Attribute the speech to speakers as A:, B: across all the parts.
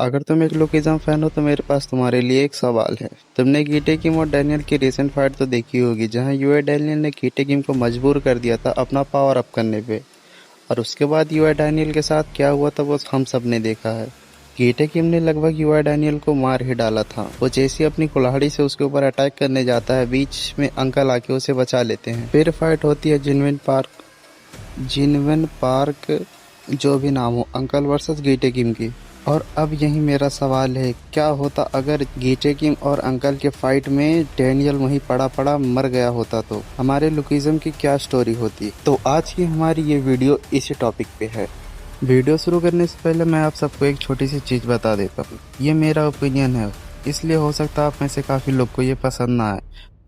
A: अगर तुम एक लुकिज्म फैन हो तो मेरे पास तुम्हारे लिए एक सवाल है। तुमने गीटे किम और डैनियल की रिसेंट फाइट तो देखी होगी, जहां यूए डैनियल ने गीटे किम को मजबूर कर दिया था अपना पावर अप करने पे। और उसके बाद यूए डैनियल के साथ क्या हुआ था वो हम सब ने देखा है। गीटे किम ने लगभग यूए डैनियल को मार ही डाला था। वो जैसे ही अपनी कुल्हाड़ी से उसके ऊपर अटैक करने जाता है, बीच में अंकल आके उसे बचा लेते हैं। फिर फाइट होती है जिनवन पार्क जो भी नाम हो, अंकल वर्सेस गीटे किम की। और अब यही मेरा सवाल है, क्या होता अगर गीटे किम और अंकल के फाइट में डैनियल वहीं पड़ा पड़ा मर गया होता, तो हमारे लुकिज्म की क्या स्टोरी होती। तो आज की हमारी ये वीडियो इसी टॉपिक पे है। वीडियो शुरू करने से पहले मैं आप सबको एक छोटी सी चीज़ बता देता हूँ। ये मेरा ओपिनियन है, इसलिए हो सकता है आप में से काफ़ी लोग को ये पसंद ना आए।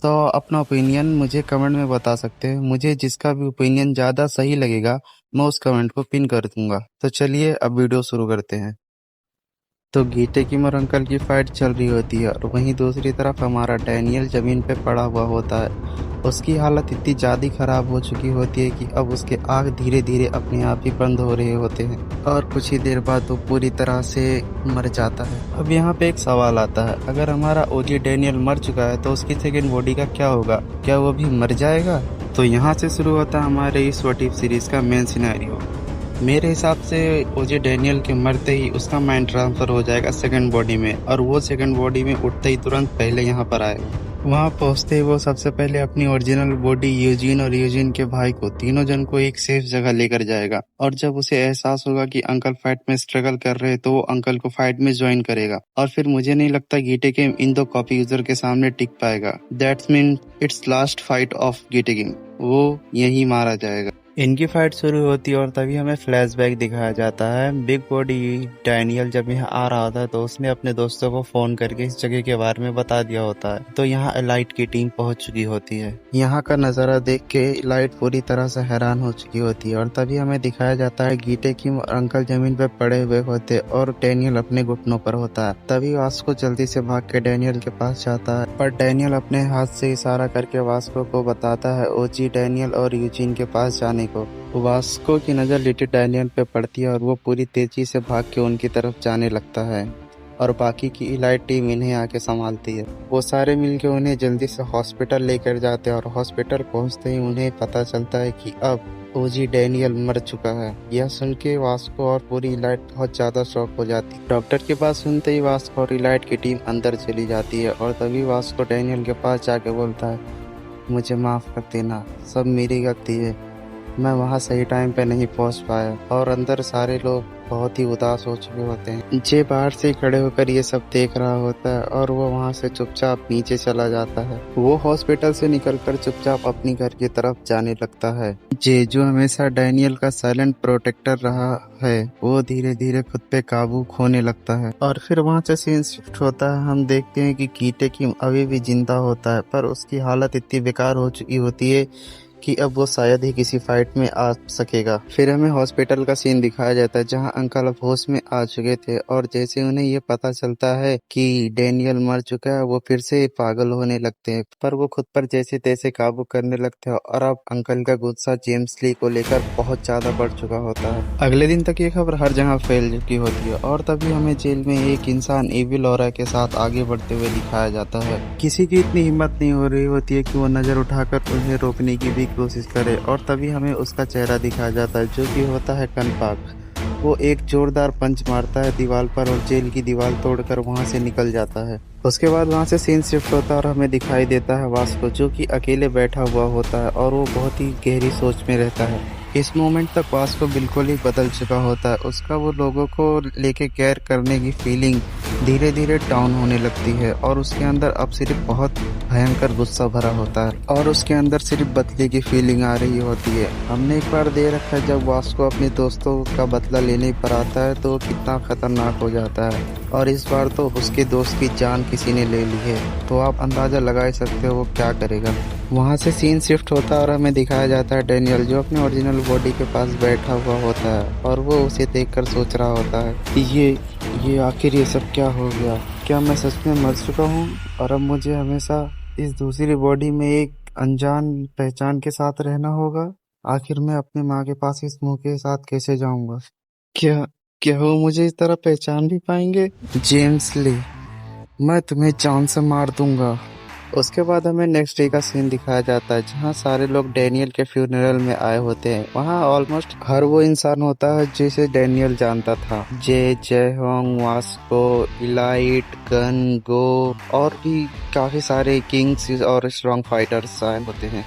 A: तो अपना ओपिनियन मुझे कमेंट में बता सकते हैं। मुझे जिसका भी ओपिनियन ज़्यादा सही लगेगा मैं उस कमेंट को पिन कर दूंगा। तो चलिए अब वीडियो शुरू करते हैं। तो गीते की और अंकल की फाइट चल रही होती है और वहीं दूसरी तरफ हमारा डैनियल जमीन पे पड़ा हुआ होता है। उसकी हालत इतनी ज़्यादा खराब हो चुकी होती है कि अब उसके आँख धीरे धीरे अपने आप ही बंद हो रहे होते हैं और कुछ ही देर बाद वो पूरी तरह से मर जाता है। अब यहाँ पे एक सवाल आता है, अगर हमारा ओजी डैनियल मर चुका है तो उसकी सेकेंड बॉडी का क्या होगा? क्या वो भी मर जाएगा? तो यहाँ से शुरू होता है हमारे इस व्हाट इफ सीरीज का मेन सिनेरियो। मेरे हिसाब से ओजे डैनियल के मरते ही उसका माइंड ट्रांसफर हो जाएगा सेकंड बॉडी में, और वो सेकंड बॉडी में उठते ही तुरंत पहले यहाँ पर आएगा। वहाँ पहुँचते ही वो सबसे पहले अपनी ओरिजिनल बॉडी यूजीन और यूजीन के भाई को, तीनों जन को एक सेफ जगह लेकर जाएगा। और जब उसे एहसास होगा कि अंकल फाइट में स्ट्रगल कर रहे हैं तो वो अंकल को फाइट में ज्वाइन करेगा। और फिर मुझे नहीं लगता गीटे गेम इन दो कॉपी यूजर के सामने टिक पाएगा। That's mean it's last fight of गीटे गेम। वो यही मारा जाएगा। इनकी फाइट शुरू होती है और तभी हमें फ्लैशबैक दिखाया जाता है। बिग बॉडी डैनियल जब यहाँ आ रहा होता है तो उसने अपने दोस्तों को फोन करके इस जगह के बारे में बता दिया होता है। तो यहाँ एलाइट की टीम पहुंच चुकी होती है। यहाँ का नज़ारा देख के एलाइट पूरी तरह से हैरान हो चुकी होती है और तभी हमें दिखाया जाता है गीटे किम और अंकल जमीन पे पड़े हुए होते और डैनियल अपने घुटनों पर होता है। तभी वास्को जल्दी से भाग के डैनियल के पास जाता है, पर डैनियल अपने हाथ से इशारा करके वास्को को बताता है ओजी डैनियल और यूजीन के पास जाने को। वास्को की नज़र लिटिल डैनियल पे पड़ती है और वो पूरी तेजी से भाग के उनकी तरफ जाने लगता है और बाकी की इलाइट टीम इन्हें आके संभालती है। वो सारे मिलके उन्हें जल्दी से हॉस्पिटल लेकर जाते हैं और हॉस्पिटल पहुंचते ही उन्हें पता चलता है कि अब ओजी डैनियल मर चुका है। यह सुन के वास्को और पूरी इलाइट बहुत ज्यादा शॉक हो जाती है। डॉक्टर के पास सुनते ही वास्को और इलाइट की टीम अंदर चली जाती है और तभी वास्को डैनियल के पास जाके बोलता है, मुझे माफ कर देना, सब मेरी गलती है, मैं वहाँ सही टाइम पे नहीं पहुँच पाया। और अंदर सारे लोग बहुत ही उदास हो चुके होते हैं। जे बाहर से खड़े होकर ये सब देख रहा होता है और वो वहाँ से चुपचाप नीचे चला जाता है। वो हॉस्पिटल से निकलकर चुपचाप अपनी घर की तरफ जाने लगता है। जे जो हमेशा डैनियल का साइलेंट प्रोटेक्टर रहा है, वो धीरे धीरे खुद पे काबू खोने लगता है। और फिर वहाँ से सीन शिफ्ट होता है। हम देखते हैं कि कीटे की अभी भी जिंदा होता है, पर उसकी हालत इतनी बेकार हो चुकी होती है कि अब वो शायद ही किसी फाइट में आ सकेगा। फिर हमें हॉस्पिटल का सीन दिखाया जाता है जहां अंकल अब होश में आ चुके थे और जैसे उन्हें ये पता चलता है कि डैनियल मर चुका है, वो फिर से पागल होने लगते हैं, पर वो खुद पर जैसे तैसे काबू करने लगते हैं। और अब अंकल का गुस्सा जेम्स ली को लेकर बहुत ज्यादा बढ़ चुका होता है। अगले दिन तक ये खबर हर जगह फैल चुकी होती है और तभी हमें जेल में एक इंसान एविल ऑरा के साथ आगे बढ़ते हुए दिखाया जाता है। किसी की इतनी हिम्मत नहीं हो रही होती है कि वो नजर उठाकर उन्हें रोकने की भी कोशिश करे और तभी हमें उसका चेहरा दिखाया जाता है जो कि होता है कनपाक। वो एक जोरदार पंच मारता है दीवार पर और जेल की दीवार तोड़कर वहां से निकल जाता है। उसके बाद वहां से सीन शिफ्ट होता है और हमें दिखाई देता है वास्को जो कि अकेले बैठा हुआ होता है और वो बहुत ही गहरी सोच में रहता है। इस मोमेंट तक वास्को बिल्कुल ही बदल चुका होता है। उसका वो लोगों को लेके केयर करने की फीलिंग धीरे धीरे डाउन होने लगती है और उसके अंदर अब सिर्फ बहुत भयंकर गुस्सा भरा होता है और उसके अंदर सिर्फ बदले की फीलिंग आ रही होती है। हमने एक बार दे रखा है जब वास्को अपने दोस्तों का बदला लेने पर आता है तो वो कितना खतरनाक हो जाता है, और इस बार तो उसके दोस्त की जान किसी ने ले ली है। तो आप अंदाजा लगा ही सकते हो वो क्या करेगा। वहाँ से सीन शिफ्ट होता है और हमें दिखाया जाता है डैनियल जो अपने ओरिजिनल बॉडी के पास बैठा हुआ होता है और वो उसे देखकर सोच रहा होता है ये आखिर ये सब क्या हो गया? क्या मैं सच में मर चुका हूँ और अब मुझे हमेशा इस दूसरी बॉडी में एक अनजान पहचान के साथ रहना होगा? आखिर मैं अपने माँ के पास इस मुंह के साथ कैसे जाऊंगा? क्या क्या वो मुझे इस तरह पहचान भी पाएंगे? जेम्स ली, मैं तुम्हें जान से मार दूंगा। उसके बाद हमें नेक्स्ट डे का सीन दिखाया जाता है जहाँ सारे लोग डैनियल के फ्यूनरल में आए होते हैं। वहाँ ऑलमोस्ट हर वो इंसान होता है जिसे डैनियल जानता था। जे, जयहोंग, वास्को, इलाइट, गन, गो और भी काफी सारे किंग्स और स्ट्रॉन्ग फाइटर्स आए होते हैं।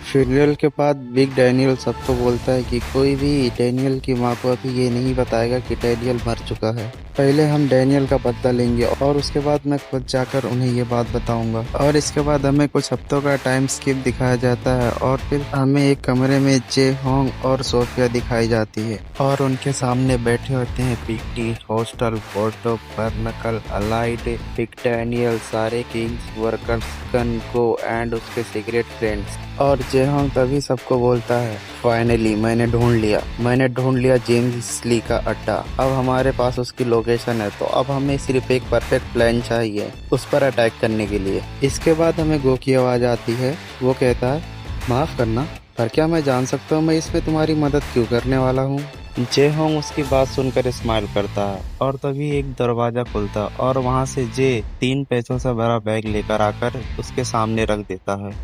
A: फ्यूनरल के बाद बिग डैनियल सबको बोलता है कि कोई भी डैनियल की माँ को अभी ये नहीं बताएगा कि डैनियल मर चुका है। पहले हम डैनियल का बदला लेंगे और उसके बाद मैं खुद जाकर उन्हें ये बात बताऊंगा। और इसके बाद हमें कुछ हफ्तों का टाइम स्किप दिखाया जाता है और फिर हमें एक कमरे में जे होंग और सोफिया दिखाई जाती है और उनके सामने बैठे होते हैं PT, hostel, फोर्टो, बर्नकल, allied, big Daniel, सारे किंग्स, वर्कर्स, गन को एंड उसके सीक्रेट फ्रेंड्स। और जेहोंग तभी सबको बोलता है, फाइनली मैंने ढूंढ लिया जेम्स ली का अड्डा। अब हमारे पास उसकी लोकेशन है, तो अब हमें सिर्फ एक परफेक्ट प्लान चाहिए उस पर अटैक करने के लिए। इसके बाद हमें गो की आवाज आती है। वो कहता है, माफ करना, पर क्या मैं जान सकता हूँ मैं इसमें तुम्हारी मदद क्यों करने वाला हूँ? जेहोंग उसकी बात सुनकर स्माइल करता है और तभी एक दरवाजा खुलता है और वहां से जे 3 पैसों से भरा बैग लेकर आकर उसके सामने रख देता है।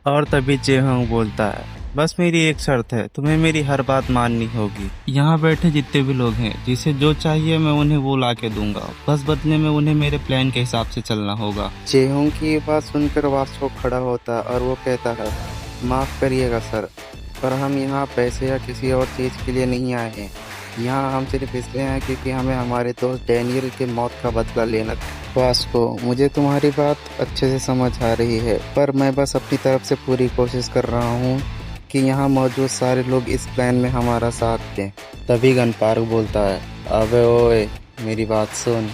A: और तभी जेहोंग बोलता है, बस मेरी एक शर्त है, तुम्हें मेरी हर बात माननी होगी। यहाँ बैठे जितने भी लोग हैं, जिसे जो चाहिए मैं उन्हें वो ला के दूंगा, बस बदले में उन्हें मेरे प्लान के हिसाब से चलना होगा। जेहोंग की ये बात सुनकर वास्को खड़ा होता है और वो कहता है, माफ करिएगा सर, पर हम यहाँ पैसे या किसी और चीज के लिए नहीं आए हैं। यहाँ हम सिर्फ इसलिए हैं क्योंकि हमें हमारे दोस्त डैनियल की मौत का बदला लेना था। वास्को, मुझे तुम्हारी बात अच्छे से समझ आ रही है, पर मैं बस अपनी तरफ से पूरी कोशिश कर रहा हूँ कि यहाँ मौजूद सारे लोग इस प्लान में हमारा साथ दें। तभी गन पार्क बोलता है, अबे ओए, मेरी बात सुन,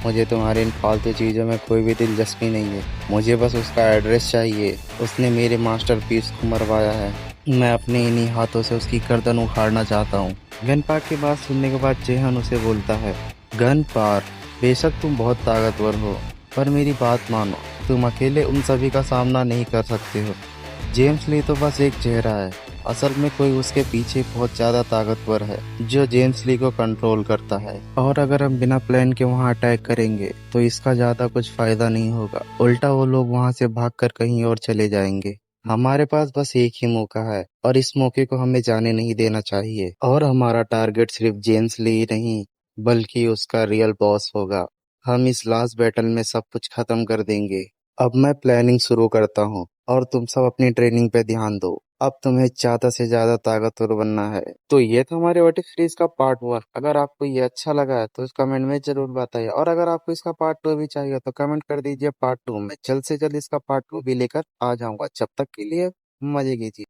A: मुझे तुम्हारी इन फालतू चीज़ों में कोई भी दिलचस्पी नहीं है। मुझे बस उसका एड्रेस चाहिए। उसने मेरे मास्टरपीस को मरवाया है। मैं अपने इन्हीं हाथों से उसकी गर्दन उखाड़ना चाहता हूँ। गन पार्क की बात सुनने के बाद जेहन उसे बोलता है, गन पार्क, बेशक तुम बहुत ताकतवर हो, पर मेरी बात मानो, तुम अकेले उन सभी का सामना नहीं कर सकते हो। जेम्स ली तो बस एक चेहरा है, असल में कोई उसके पीछे बहुत ज्यादा ताकतवर है जो जेम्स ली को कंट्रोल करता है। और अगर हम बिना प्लान के वहां अटैक करेंगे तो इसका ज्यादा कुछ फायदा नहीं होगा, उल्टा वो लोग वहां से भागकर कहीं और चले जाएंगे। हमारे पास बस एक ही मौका है और इस मौके को हमें जाने नहीं देना चाहिए। और हमारा टारगेट सिर्फ जेम्स ली नहीं, बल्कि उसका रियल बॉस होगा। हम इस लास्ट बैटल में सब कुछ खत्म कर देंगे। अब मैं प्लानिंग शुरू करता हूँ और तुम सब अपनी ट्रेनिंग पे ध्यान दो। अब तुम्हें ज्यादा से ज्यादा ताकतवर बनना है। तो ये था हमारे वर्टिक सीरीज का पार्ट 1। अगर आपको ये अच्छा लगा है तो कमेंट में जरूर बताइए, और अगर आपको इसका पार्ट 2 भी चाहिए तो कमेंट कर दीजिए पार्ट 2 में। जल्द से जल्द इसका पार्ट 2 भी लेकर आ जाऊंगा। जब तक के लिए मजे कीजिए।